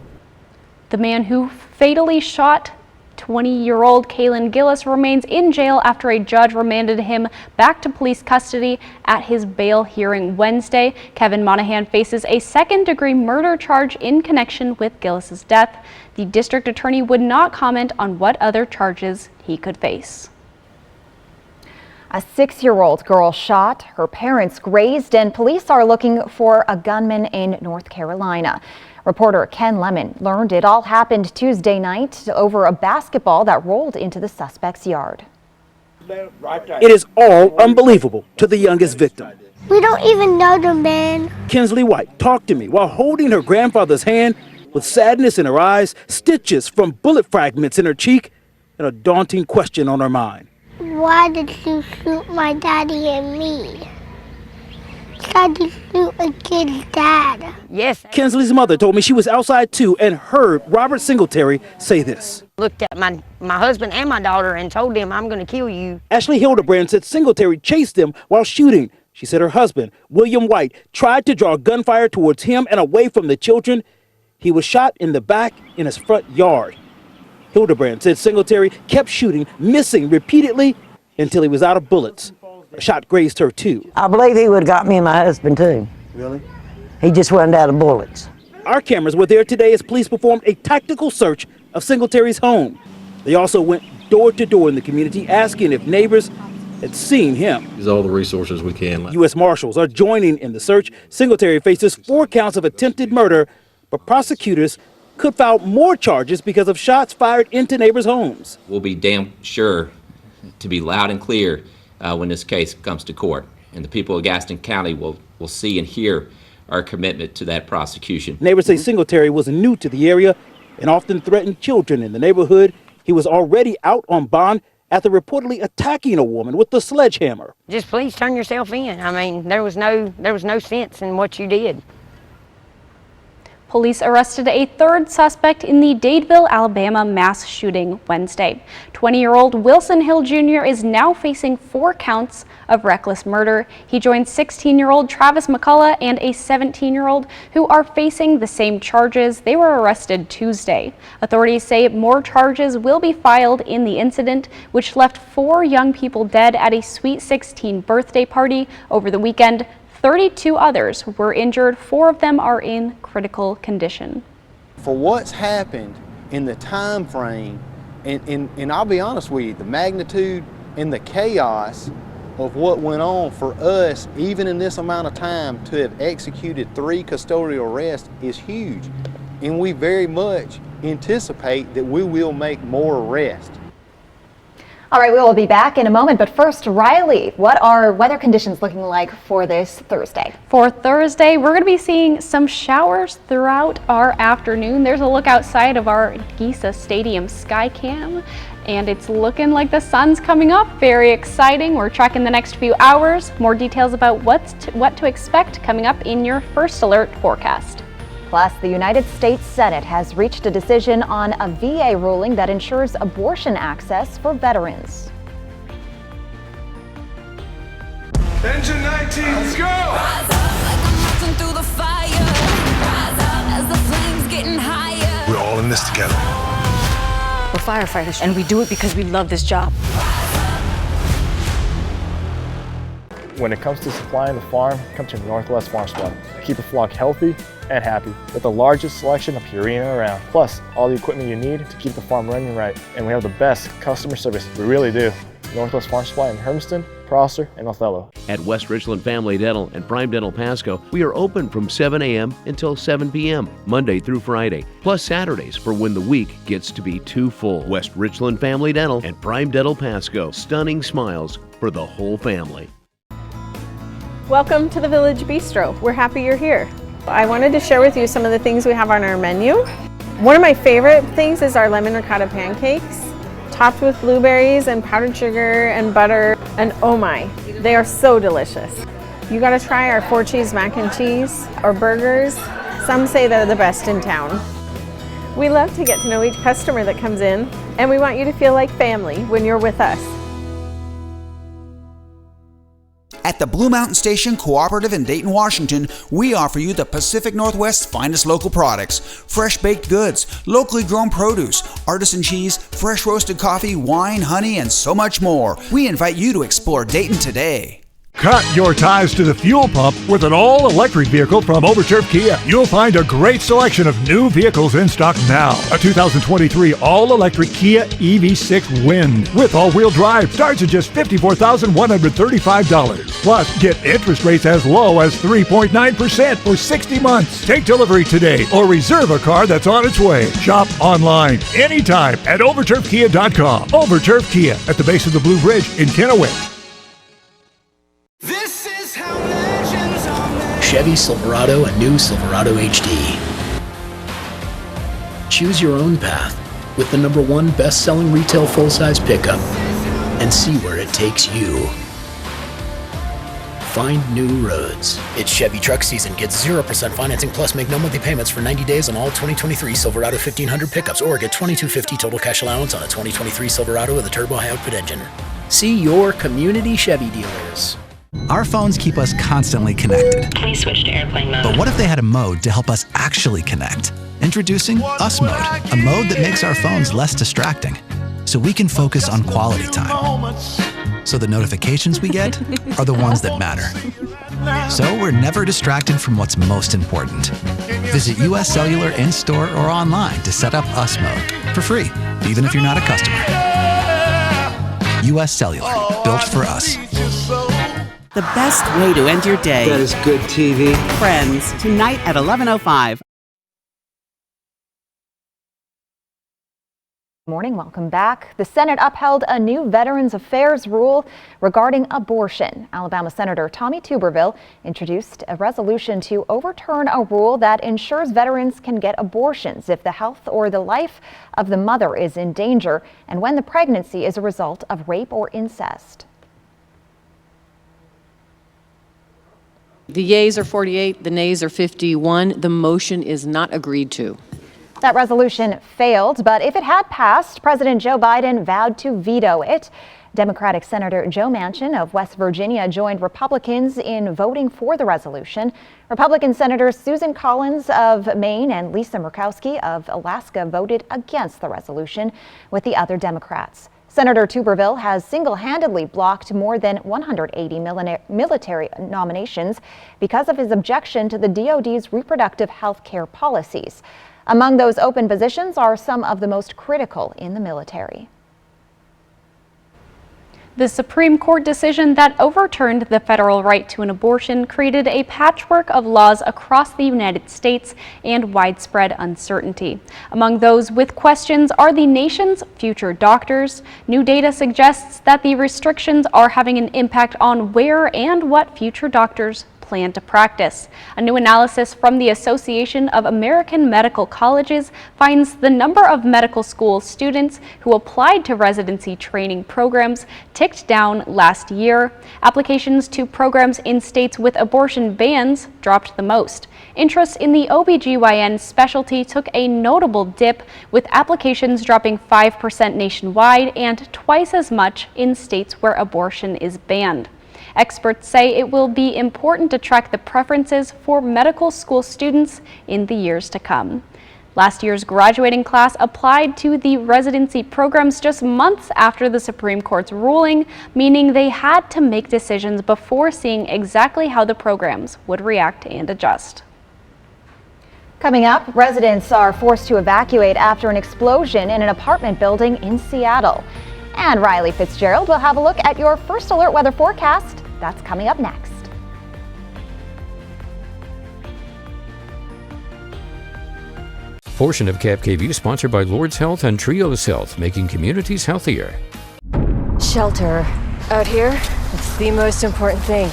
The man who fatally shot 20-year-old Kaylin Gillis remains in jail after a judge remanded him back to police custody at his bail hearing Wednesday. Kevin Monahan faces a second-degree murder charge in connection with Gillis's death. The district attorney would not comment on what other charges he could face. A 6-year-old girl shot, her parents grazed, and police are looking for a gunman in North Carolina. Reporter Ken Lemon learned it all happened Tuesday night over a basketball that rolled into the suspect's yard. It is all unbelievable to the youngest victim. We don't even know the man. Kinsley White talked to me while holding her grandfather's hand with sadness in her eyes, stitches from bullet fragments in her cheek, and a daunting question on her mind. Why did you shoot my daddy and me? Why did you shoot a kid's dad? Yes. Kinsley's mother told me she was outside too and heard Robert Singletary say this. Looked at my husband and my daughter and told them, I'm going to kill you. Ashley Hildebrand said Singletary chased them while shooting. She said her husband, William White, tried to draw gunfire towards him and away from the children. He was shot in the back in his front yard. Hildebrand said Singletary kept shooting, missing repeatedly until he was out of bullets. A shot grazed her too. I believe he would have got me and my husband too. Really? He just wasn't out of bullets. Our cameras were there today as police performed a tactical search of Singletary's home. They also went door to door in the community asking if neighbors had seen him. Use all the resources we can. U.S. Marshals are joining in the search. Singletary faces 4 counts of attempted murder, but prosecutors could file more charges because of shots fired into neighbors' homes. We'll be damn sure to be loud and clear when this case comes to court, and the people of Gaston County will see and hear our commitment to that prosecution. Neighbors say Singletary was new to the area and often threatened children in the neighborhood. He was already out on bond after reportedly attacking a woman with a sledgehammer. Just please turn yourself in. I mean, there was no sense in what you did. Police arrested a third suspect in the Dadeville, Alabama mass shooting Wednesday. 20-year-old Wilson Hill Jr. is now facing 4 counts of reckless murder. He joins 16-year-old Travis McCullough and a 17-year-old who are facing the same charges. They were arrested Tuesday. Authorities say more charges will be filed in the incident, which left 4 young people dead at a Sweet 16 birthday party over the weekend. 32 others were injured. 4 of them are in critical condition. For what's happened in the time frame, and I'll be honest with you, the magnitude and the chaos of what went on for us, even in this amount of time, to have executed 3 custodial arrests is huge. And we very much anticipate that we will make more arrests. All right, we will be back in a moment, but first, Riley, what are weather conditions looking like for this Thursday? For Thursday, we're going to be seeing some showers throughout our afternoon. There's a look outside of our Giza Stadium Skycam, and it's looking like the sun's coming up. Very exciting. We're tracking the next few hours. More details about what to expect coming up in your First Alert forecast. Plus, the United States Senate has reached a decision on a VA ruling that ensures abortion access for veterans. Engine 19, let's go! Rise up like I'm marching through the fire. Rise up as the flames getting higher. We're all in this together. We're firefighters, and we do it because we love this job. When it comes to supplying the farm, come to Northwest Farm Supply. Keep the flock healthy and happy with the largest selection of Purina around. Plus, all the equipment you need to keep the farm running right. And we have the best customer service. We really do. Northwest Farm Supply in Hermiston, Prosser, and Othello. At West Richland Family Dental and Prime Dental Pasco, we are open from 7 a.m. until 7 p.m., Monday through Friday, plus Saturdays for when the week gets to be too full. West Richland Family Dental and Prime Dental Pasco, stunning smiles for the whole family. Welcome to the Village Bistro. We're happy you're here. I wanted to share with you some of the things we have on our menu. One of my favorite things is our lemon ricotta pancakes, topped with blueberries and powdered sugar and butter, and oh my, they are so delicious. You gotta try our 4-cheese mac and cheese or burgers. Some say they're the best in town. We love to get to know each customer that comes in, and we want you to feel like family when you're with us. At the Blue Mountain Station Cooperative in Dayton, Washington, we offer you the Pacific Northwest's finest local products, fresh baked goods, locally grown produce, artisan cheese, fresh roasted coffee, wine, honey, and so much more. We invite you to explore Dayton today. Cut your ties to the fuel pump with an all-electric vehicle from Overturf Kia. You'll find a great selection of new vehicles in stock now. A 2023 all-electric Kia EV6 Wind with all-wheel drive starts at just $54,135. Plus, get interest rates as low as 3.9% for 60 months. Take delivery today or reserve a car that's on its way. Shop online anytime at overturfkia.com. Overturf Kia at the base of the Blue Bridge in Kennewick. Chevy Silverado and new Silverado HD. Choose your own path with the #1 best-selling retail full-size pickup and see where it takes you. Find new roads. It's Chevy truck season. Get 0% financing plus make no monthly payments for 90 days on all 2023 Silverado 1500 pickups or get $2,250 total cash allowance on a 2023 Silverado with a turbo high output engine. See your community Chevy dealers. Our phones keep us constantly connected. Please switch to airplane mode. But what if they had a mode to help us actually connect? Introducing Us Mode, a mode that makes our phones less distracting, so we can focus on quality time. So the notifications we get are the ones that matter. So we're never distracted from what's most important. Visit US Cellular in-store or online to set up Us Mode for free, even if you're not a customer. US Cellular, built for us. The best way to end your day. That is good TV. Friends, tonight at 11:05. Morning, welcome back. The Senate upheld a new Veterans Affairs rule regarding abortion. Alabama Senator Tommy Tuberville introduced a resolution to overturn a rule that ensures veterans can get abortions if the health or the life of the mother is in danger and when the pregnancy is a result of rape or incest. The yeas are 48, the nays are 51. The motion is not agreed to. That resolution failed, but if it had passed, President Joe Biden vowed to veto it. Democratic Senator Joe Manchin of West Virginia joined Republicans in voting for the resolution. Republican Senators Susan Collins of Maine and Lisa Murkowski of Alaska voted against the resolution with the other Democrats. Senator Tuberville has single-handedly blocked more than 180 military nominations because of his objection to the DoD's reproductive health care policies. Among those open positions are some of the most critical in the military. The Supreme Court decision that overturned the federal right to an abortion created a patchwork of laws across the United States and widespread uncertainty. Among those with questions are the nation's future doctors. New data suggests that the restrictions are having an impact on where and what future doctors plan to practice. A new analysis from the Association of American Medical Colleges finds the number of medical school students who applied to residency training programs ticked down last year. Applications to programs in states with abortion bans dropped the most. Interest in the OBGYN specialty took a notable dip, with applications dropping 5% nationwide and twice as much in states where abortion is banned. Experts say it will be important to track the preferences for medical school students in the years to come. Last year's graduating class applied to the residency programs just months after the Supreme Court's ruling, meaning they had to make decisions before seeing exactly how the programs would react and adjust. Coming up, residents are forced to evacuate after an explosion in an apartment building in Seattle. And Riley Fitzgerald will have a look at your first alert weather forecast. That's coming up next. Portion of Cap KVU sponsored by Lord's Health and Trios Health, making communities healthier. Shelter. Out here, it's the most important thing.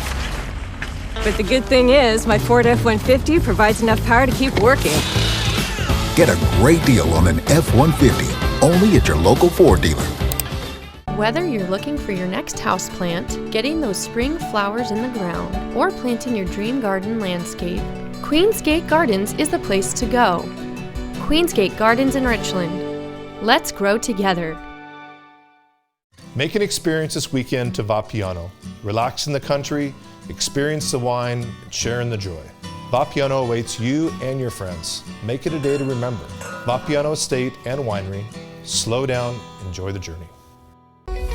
But the good thing is, my Ford F-150 provides enough power to keep working. Get a great deal on an F-150, only at your local Ford dealer. Whether you're looking for your next houseplant, getting those spring flowers in the ground, or planting your dream garden landscape, Queensgate Gardens is the place to go. Queensgate Gardens in Richland. Let's grow together. Make an experience this weekend to Vapiano. Relax in the country, experience the wine, and share in the joy. Vapiano awaits you and your friends. Make it a day to remember. Vapiano Estate and Winery. Slow down, enjoy the journey.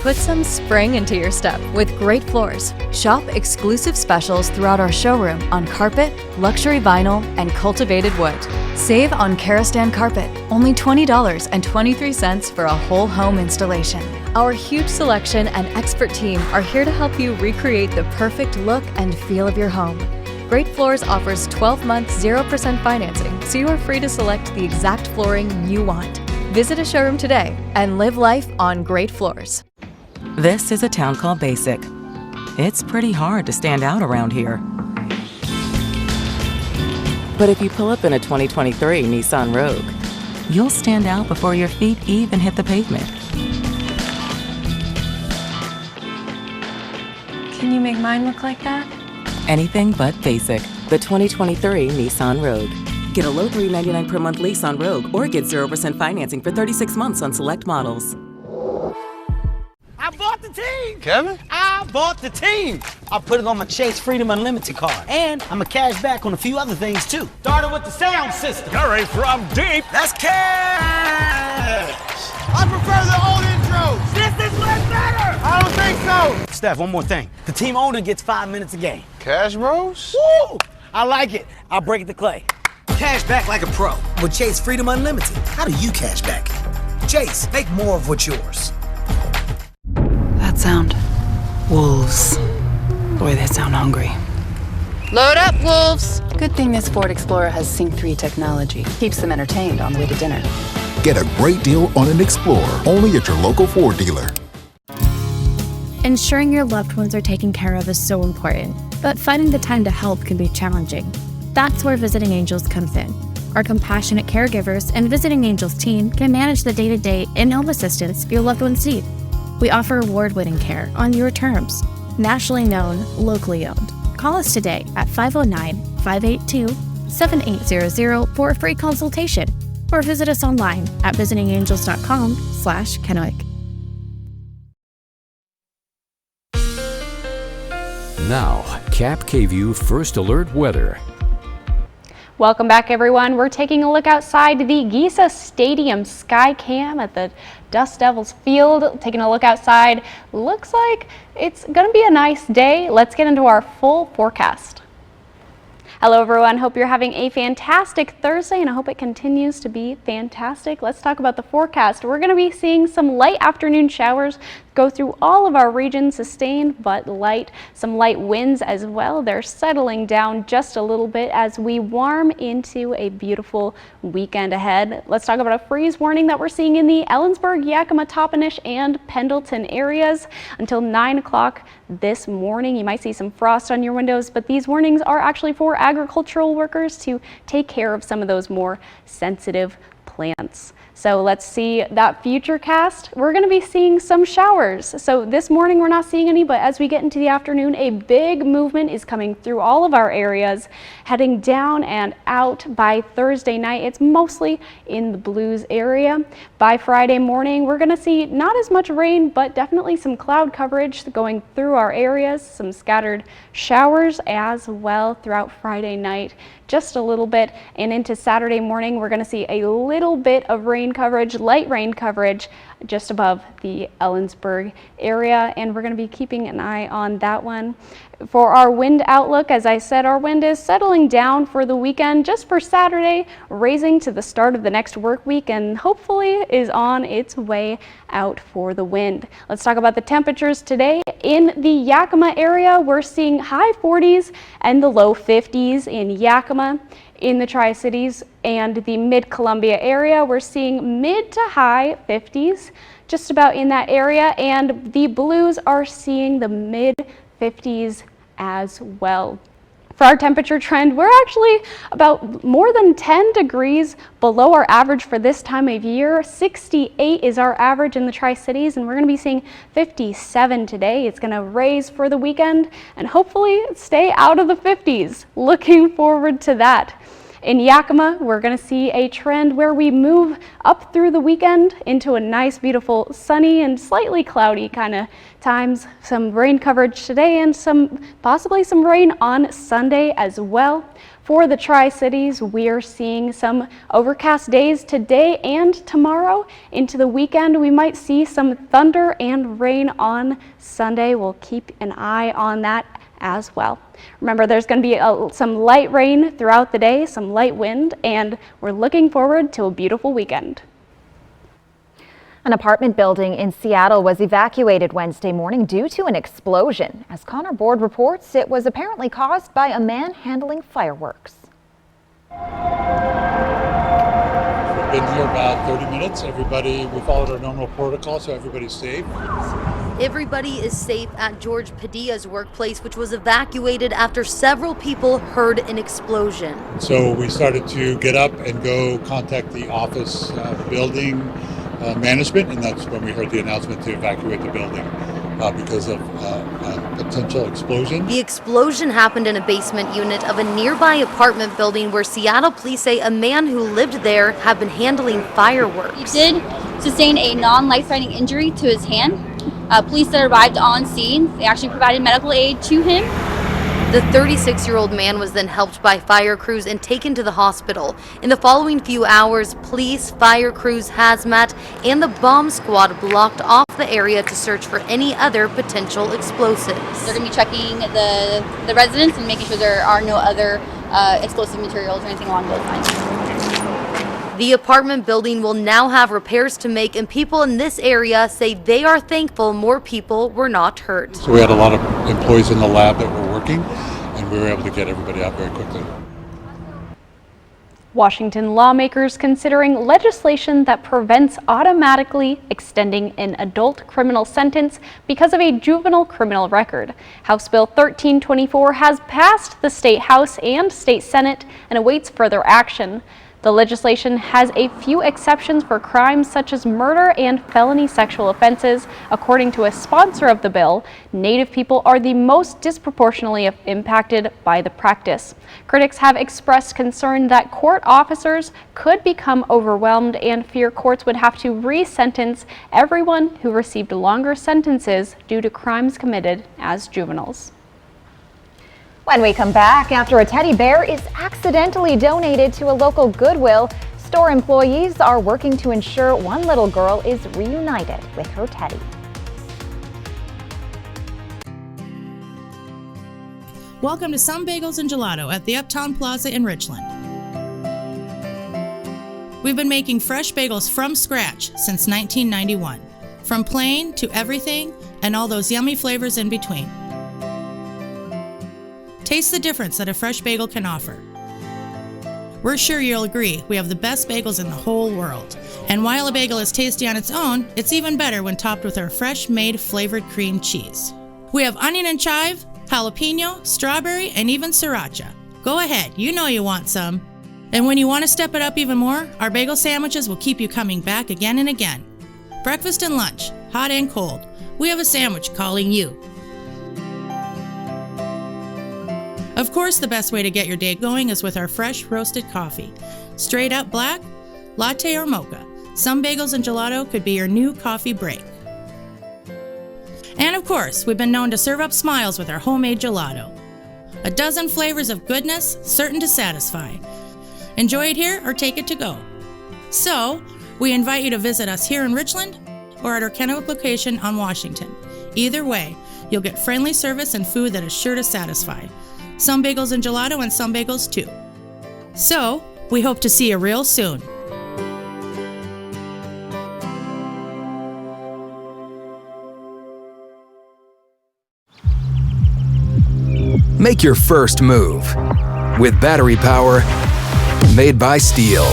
Put some spring into your step with Great Floors. Shop exclusive specials throughout our showroom on carpet, luxury vinyl, and cultivated wood. Save on Karastan carpet, only $20.23 for a whole home installation. Our huge selection and expert team are here to help you recreate the perfect look and feel of your home. Great Floors offers 12 months 0% financing, so you are free to select the exact flooring you want. Visit a showroom today and live life on Great Floors. This is a town called Basic. It's pretty hard to stand out around here. But if you pull up in a 2023 Nissan Rogue, you'll stand out before your feet even hit the pavement. Can you make mine look like that? Anything but basic. The 2023 Nissan Rogue. Get a low $399 per month lease on Rogue or get 0% financing for 36 months on select models. I bought the team! Kevin? I bought the team! I put it on my Chase Freedom Unlimited card. And I'm a cash back on a few other things too. Started with the sound system. Gary from deep. That's cash! I prefer the old intros! This is way better! I don't think so! Steph, one more thing. The team owner gets 5 minutes a game. Cash Bros? Woo! I like it. I'll break it to Clay. Cash back like a pro. With Chase Freedom Unlimited, how do you cash back? Chase, make more of what's yours. That sound. Wolves. Boy, they sound hungry. Load up, wolves! Good thing this Ford Explorer has Sync 3 technology. Keeps them entertained on the way to dinner. Get a great deal on an Explorer, only at your local Ford dealer. Ensuring your loved ones are taken care of is so important, but finding the time to help can be challenging. That's where Visiting Angels comes in. Our compassionate caregivers and Visiting Angels team can manage the day-to-day in-home assistance your loved ones need. We offer award-winning care on your terms, nationally known, locally owned. Call us today at 509-582-7800 for a free consultation, or visit us online at visitingangels.com/Kennewick. Now, Cap KVU First Alert Weather. Welcome back, everyone. We're taking a look outside the Giza Stadium sky cam at the Dust Devils field. Taking a look outside. Looks like it's going to be a nice day. Let's get into our full forecast. Hello, everyone. Hope you're having a fantastic Thursday, and I hope it continues to be fantastic. Let's talk about the forecast. We're going to be seeing some light afternoon showers go through all of our regions, sustained but light. Some light winds as well. They're settling down just a little bit as we warm into a beautiful weekend ahead. Let's talk about a freeze warning that we're seeing in the Ellensburg, Yakima, Toppenish, and Pendleton areas until 9 o'clock this morning. You might see some frost on your windows, but these warnings are actually for agricultural workers to take care of some of those more sensitive plants. So let's see that future cast. We're going to be seeing some showers. So this morning we're not seeing any, but as we get into the afternoon, a big movement is coming through all of our areas, heading down and out by Thursday night. It's mostly in the Blues area. By Friday morning, we're going to see not as much rain, but definitely some cloud coverage going through our areas, some scattered showers as well throughout Friday night. Just a little bit, and into Saturday morning we're going to see a little bit of rain coverage, light rain coverage just above the Ellensburg area, and we're going to be keeping an eye on that one. For our wind outlook, as I said, our wind is settling down for the weekend just for Saturday, raising to the start of the next work week, and hopefully is on its way out for the wind. Let's talk about the temperatures today. In the Yakima area, we're seeing high 40s and the low 50s in Yakima. In the Tri-Cities and the Mid-Columbia area, we're seeing mid to high 50s, just about in that area, and the Blues are seeing the mid 50s as well. For our temperature trend, we're actually about more than 10 degrees below our average for this time of year. 68 is our average in the Tri-Cities, and we're going to be seeing 57 today. It's going to raise for the weekend and hopefully stay out of the 50s. Looking forward to that. In Yakima, we're going to see a trend where we move up through the weekend into a nice, beautiful, sunny and slightly cloudy kind of times. Some rain coverage today and possibly some rain on Sunday as well. For the Tri-Cities, we are seeing some overcast days today and tomorrow. Into the weekend, we might see some thunder and rain on Sunday. We'll keep an eye on that as well. Remember, there's going to be some light rain throughout the day, some light wind, and we're looking forward to a beautiful weekend. An apartment building in Seattle was evacuated Wednesday morning due to an explosion. As Connor Board reports, it was apparently caused by a man handling fireworks. We've been here about 30 minutes. We followed our normal protocol, so everybody's safe. Everybody is safe at George Padilla's workplace, which was evacuated after several people heard an explosion. So we started to get up and go contact the office building management, and that's when we heard the announcement to evacuate the building because of a potential explosion. The explosion happened in a basement unit of a nearby apartment building where Seattle police say a man who lived there had been handling fireworks. He did sustain a non-life-threatening injury to his hand. Police that arrived on scene, they actually provided medical aid to him. The 36-year-old man was then helped by fire crews and taken to the hospital. In the following few hours, police, fire crews, hazmat, and the bomb squad blocked off the area to search for any other potential explosives. They're going to be checking the residence and making sure there are no other explosive materials or anything along those lines. The apartment building will now have repairs to make, and people in this area say they are thankful more people were not hurt. So we had a lot of employees in the lab that were working, and we were able to get everybody out very quickly. Washington lawmakers considering legislation that prevents automatically extending an adult criminal sentence because of a juvenile criminal record. House Bill 1324 has passed the State House and State Senate and awaits further action. The legislation has a few exceptions for crimes such as murder and felony sexual offenses. According to a sponsor of the bill, Native people are the most disproportionately impacted by the practice. Critics have expressed concern that court officers could become overwhelmed and fear courts would have to re-sentence everyone who received longer sentences due to crimes committed as juveniles. When we come back, after a teddy bear is accidentally donated to a local Goodwill, store employees are working to ensure one little girl is reunited with her teddy. Welcome to Some Bagels and Gelato at the Uptown Plaza in Richland. We've been making fresh bagels from scratch since 1991. from plain to everything and all those yummy flavors in between. Taste the difference that a fresh bagel can offer. We're sure you'll agree we have the best bagels in the whole world. And while a bagel is tasty on its own, it's even better when topped with our fresh-made flavored cream cheese. We have onion and chive, jalapeno, strawberry, and even sriracha. Go ahead, you know you want some. And when you want to step it up even more, our bagel sandwiches will keep you coming back again and again. Breakfast and lunch, hot and cold, we have a sandwich calling you. Of course, the best way to get your day going is with our fresh roasted coffee. Straight up black, latte, or mocha. Some Bagels and Gelato could be your new coffee break. And of course, we've been known to serve up smiles with our homemade gelato. A dozen flavors of goodness, certain to satisfy. Enjoy it here or take it to go. So, we invite you to visit us here in Richland or at our Kennewick location on Washington. Either way, you'll get friendly service and food that is sure to satisfy. Some Bagels and Gelato and some bagels too. So, we hope to see you real soon. Make your first move with battery power made by Steel.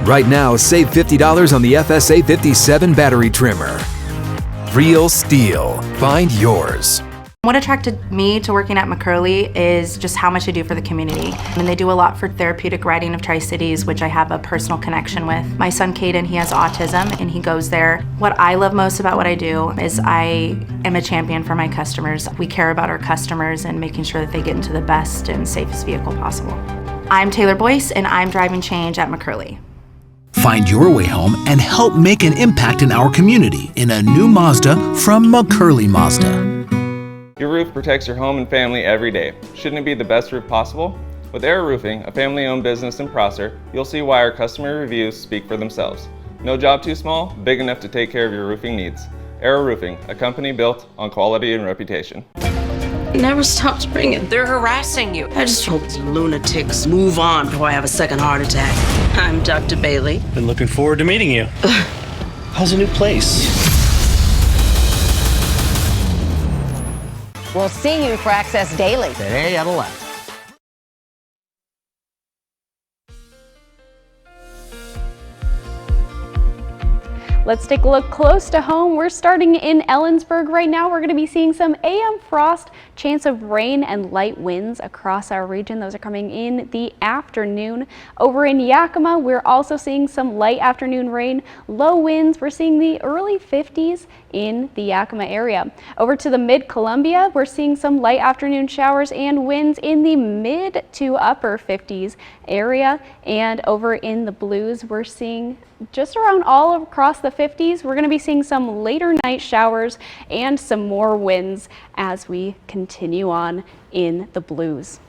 Right now, save $50 on the FSA 57 battery trimmer. Real Steel. Find yours. What attracted me to working at McCurley is just how much they do for the community. And they do a lot for therapeutic riding of Tri-Cities, which I have a personal connection with. My son Caden, he has autism and he goes there. What I love most about what I do is I am a champion for my customers. We care about our customers and making sure that they get into the best and safest vehicle possible. I'm Taylor Boyce and I'm driving change at McCurley. Find your way home and help make an impact in our community in a new Mazda from McCurley Mazda. Your roof protects your home and family every day. Shouldn't it be the best roof possible? With Air Roofing, a family-owned business in Prosser, you'll see why our customer reviews speak for themselves. No job too small, big enough to take care of your roofing needs. Air Roofing, a company built on quality and reputation. It never stops ringing. They're harassing you. I just hope these lunatics move on before I have a second heart attack. I'm Dr. Bailey. Been looking forward to meeting you. How's the new place? We'll see you for Access Daily Today at 11. Let's take a look close to home. We're starting in Ellensburg right now. We're going to be seeing some AM frost, chance of rain and light winds across our region. Those are coming in the afternoon. Over in Yakima, we're also seeing some light afternoon rain, low winds. We're seeing the early 50s in the Yakima area. Over to the mid-Columbia, we're seeing some light afternoon showers and winds in the mid to upper 50s area. And over in the Blues, we're seeing just around all across the 50s. We're going to be seeing some later night showers and some more winds as we continue on in the Blues.